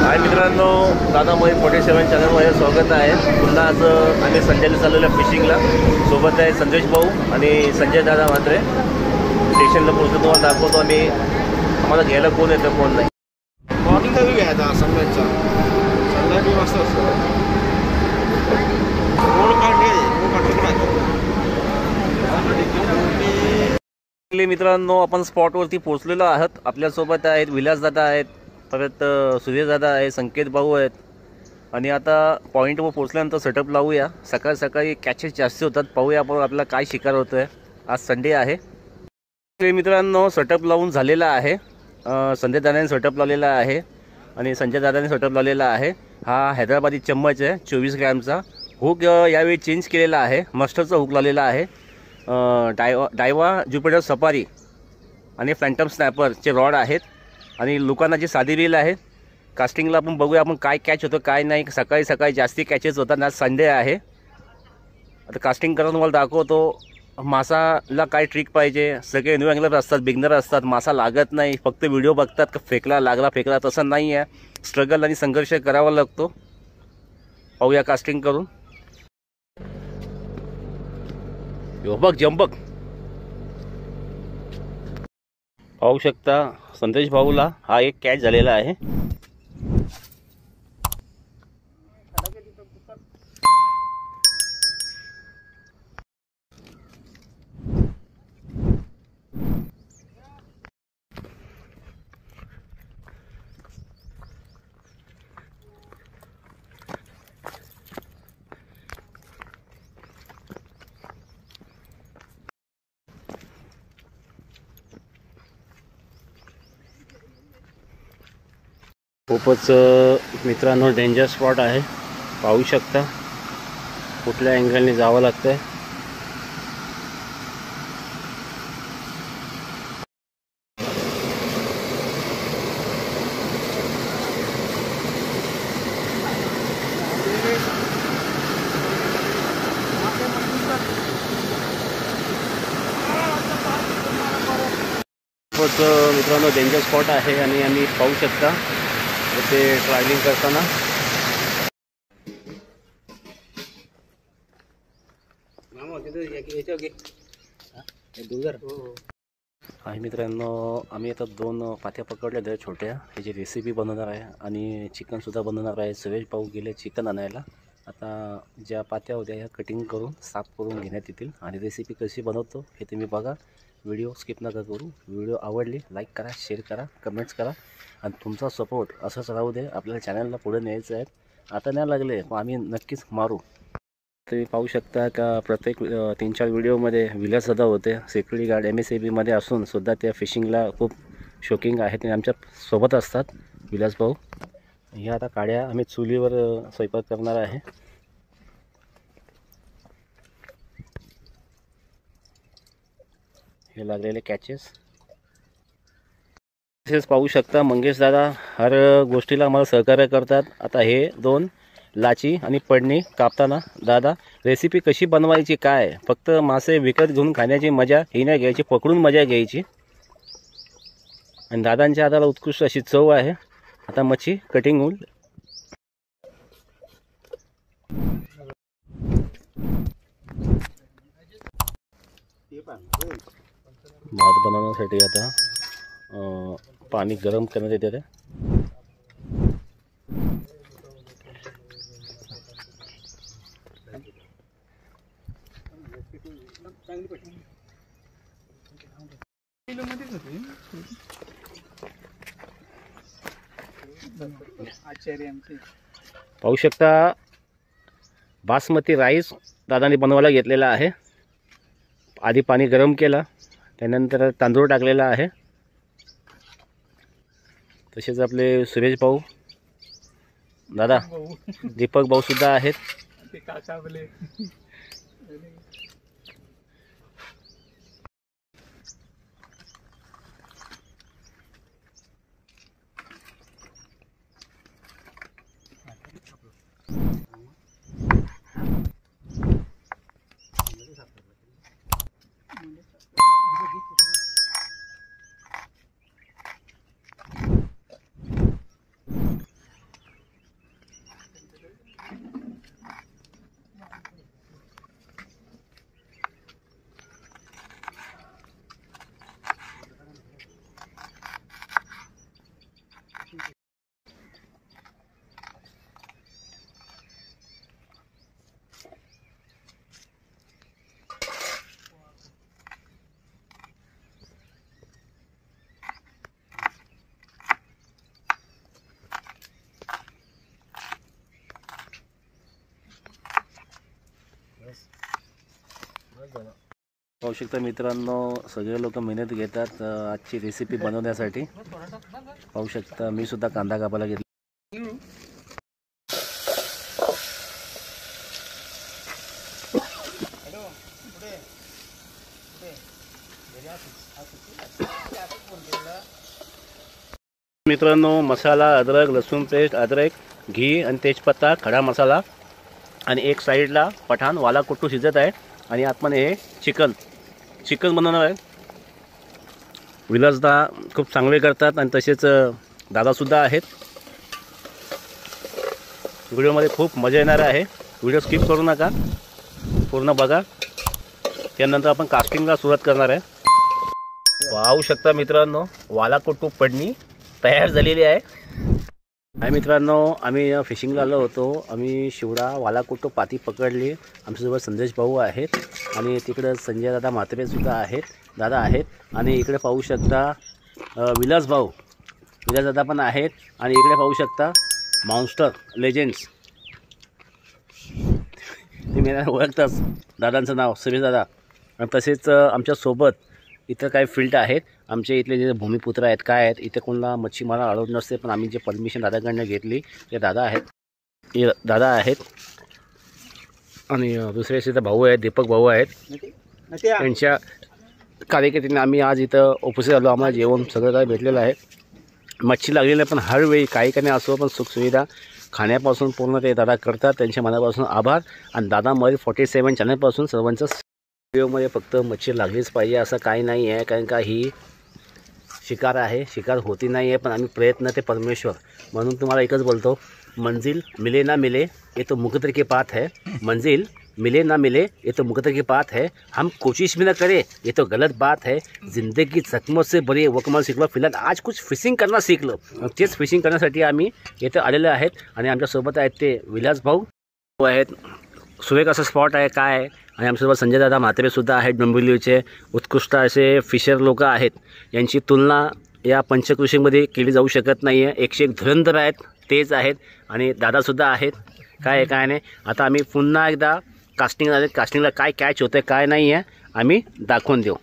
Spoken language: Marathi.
हाय मित्रांनो, दादा मोहित 47 चॅनलमध्ये स्वागत आहे। पुन्हा आज आम्ही संडेला चाललेलो फिशिंगला। सोबत आहे संदेश भाऊ आणि संजय दादा म्हात्रे। स्टेशनला पोहोचलो, तुम्हाला दाखवतो आम्ही आम्हाला घ्यायला कोण येतं कोण नाही। मॉर्निंगला बी घ्यायचा संध्याचा संध्याकाळी वाजता असतो रोड काढले मित्रांनो, आपण स्पॉटवरती पोहोचलेलो आहोत। आपल्यासोबत आहेत विलास दादा आहेत, परत सूर्य दादा आहे, संकेत भाऊ आहेत आणि आता पॉईंटवर पोहोचल्यानंतर सेटअप लावूया। सकाळ सकाळी कॅचेस जास्त होतात, पाहूया आपण आपल्याला काय शिकार होतोय। आज संडे आहे मित्रांनो। सेटअप लावून झालेला आहे, संजय दादाने सेटअप लावलेला आहे आणि संजय दादाने सेटअप लावलेला आहे। हा हैदराबादी चम्मच आहे 24 ग्रॅमचा। हुक यावेळी चेंज केलेला आहे, मस्टरचा हुक लावलेला आहे। डायवा ज्युपिटर सफारी आणि फॅन्टम स्नॅपरचे रॉड आहेत आणि लुकानाची साधी रील आहे। कास्टिंगला आपण बघूया आपण काय कॅच होतं काय नाही। सकाळी सकाळी जास्ती कॅचेस होतात, आज संडे आहे। आता कास्टिंग करून तुम्हाला दाखवतो मासाला काय ट्रिक पाहिजे। सगळे न्यू अँगलर असतात, बिगनर असतात, मासा लागत नाही, फक्त व्हिडिओ बघतात का फेकला लागला फेकला, तसं नाही आहे। स्ट्रगल आणि संघर्ष करावा लागतो। पाहूया कास्टिंग करून। यो बघ जंबक पाहू शकता, संदेश भाऊला हा एक कॅच झालेला आहे। खूपच मित्रांनो डेंजर स्पॉट आहे, पाहू शकता कुठल्या अँगलने जावं लागतंय। खूपच मित्रांनो डेंजर स्पॉट आहे आणि आम्ही पाहू शकता ते ट्रॅव्हलिंग करताना आहे मित्रांनो। आम्ही आता 2 पात्या पकडल्या छोट्या, ह्याची रेसिपी बनवणार आहे आणि चिकनसुद्धा बनवणार आहे। सुरेश भाऊ गेले चिकन आणायला। आता ज्या पात्या होत्या ह्या कटिंग करून साफ करून घेण्यात येतील आणि रेसिपी कशी बनवतो हे तुम्ही बघा। व्हिडिओ स्किप नका करू। व्हिडिओ आवडली लाईक करा, शेअर करा, कमेंट्स करा आणि तुमचा सपोर्ट असंच राहू दे। आपल्याला चॅनलला पुढे न्यायचं आहे। आता नाही लागले पण आम्ही नक्कीच मारू। तुम्ही पाहू शकता का प्रत्येक 3-4 व्हिडिओमध्ये विलास दादा होते। सिक्युरिटी गार्ड MSABमध्ये असून सुद्धा त्या फिशिंगला खूप शौकीन आहेत आणि आमच्या सोबत असतात विलास भाऊ। ह्या आता काड्या आम्ही चुलीवर स्वयंपाक करणार आहे। हे लागलेले कॅचेस तसेच पाहू शकता। मंगेश दादा हर गोष्टीला आम्हाला सहकार्य करतात। आता हे 2 लाची आणि पडणी कापताना दादा रेसिपी कशी बनवायची काय, फक्त मासे विकत घेऊन खाण्याची मजा ही नाही घ्यायची, पकडून मजा घ्यायची। आणि दादांच्या हाताला उत्कृष्ट अशी चव आहे। आता मच्छी कटिंग होईल। भात बनवण्यासाठी आता पाणी गरम करण्यात येते ते। पाहू शकता बासमती राईस दादाने बनवायला घेतलेला आहे। आधी पाणी गरम केलं, त्यानंतर तांदूळ टाकलेला आहे। तसेच आपले सुरेश भाऊ दादा, दीपक भाऊ सुद्धा आहेत। पाहू शकता मित्रांनो, सगळे लोक मेहनत घेतात आजची रेसिपी बनवण्यासाठी. पाहू शकता मी सुद्धा कांदा कापायला घेतला. मित्रांनो, मसाला, अद्रक, लसूण पेस्ट, अद्रक, घी आणि तेजपत्ता, खडा मसाला आणि एक साईडला पठाण वाला कुट्टू शिजत आहे आणि आतमध्ये हे चिकन बनवणार आहे. विलासदा खूप चांगले करतात आणि तसेच दादासुद्धा आहेत. व्हिडिओमध्ये खूप मजा येणार आहे. व्हिडिओ स्किप करू नका, पूर्ण बघा. त्यानंतर आपण कास्टिंगला सुरुवात करणार आहे. पाहू शकता मित्रांनो, वाला कुट्टू पडणी तयार झालेली आहे. आणि मित्रांनो, आम्ही फिशिंगला आलो होतो. आम्ही शिवडा वाला कुट्टू पाती पकडली. आमच्यासोबत संदेश भाऊ आहेत आणि तिकडं संजय दादा म्हात्रेसुद्धा आहेत, दादा आहेत. आणि इकडे पाहू शकता विलास दादा पण आहेत. आणि इकडे पाहू शकता मॉन्स्टर लेजेंड्स, तुम्ही ओळखताच दादांचं नाव सुरेश दादा. आणि तसेच आमच्यासोबत इथं काही फील्ड आहेत. आमचे इथले जे भूमिपुत्र आहेत काय आहेत, इथे कोणाला मच्छी मारा अलाउड नसते, पण आम्ही जे परमिशन दादाकडनं घेतली ते दादा आहेत. आणि दुसरे तिथं भाऊ आहेत, दीपक भाऊ आहेत. त्यांच्या कार्यकर्त्यांनी आम्ही आज इथं उपस्थित आलो. आम्हाला जेवण सगळं काही भेटलेलं आहे. मच्छी लागलेली नाही, पण हरवेळी काही नाही असो, पण सुखसुविधा खाण्यापासून पूर्ण ते दादा करतात. त्यांच्या मनापासून आभार. आणि दादा मध्ये 47 चॅनलपासून सर्वांचं व्हिडिओमध्ये फक्त मच्छी लागलीच पाहिजे असं काही नाही आहे, कारण का ही शिकार आहे, शिकार होती नाही आहे, पण आम्ही प्रयत्न ते परमेश्वर. म्हणून तुम्हाला एकच बोलतो, मंजिल मिले ना मिले ये तो मुकद्दर की बात है. मंजिल मिले ना मिले ये तो मुकद्दर की बात है. हम कोशिश भी ना करें ये तो गलत बात है. जिंदगी जखमों से बरी वो कमाल शिकलो. फिलहाल आज कुछ फिशिंग करना शिकलो. तेच फिशिंग करण्यासाठी आम्ही इथं आलेलो आहेत. आणि आमच्यासोबत आहेत ते विलास भाऊ आहेत. सुरेख असं स्पॉट आहे काय आहे. आणि आमच्यासोबत संजय दादा म्हात्रेसुद्धा आहेत. डोंबिवलीचे उत्कृष्ट असे फिशर लोक आहेत. यांची तुलना या पंचकृषीमध्ये केली जाऊ शकत नाही आहे. 101 धुरंधर आहेत, तेच आहेत. आणि दादासुद्धा आहेत. काय आहे काय नाही. आता आम्ही पुन्हा एकदा कास्टिंगला काय कॅच होतं काय नाही आहे आम्ही दाखवून देऊ.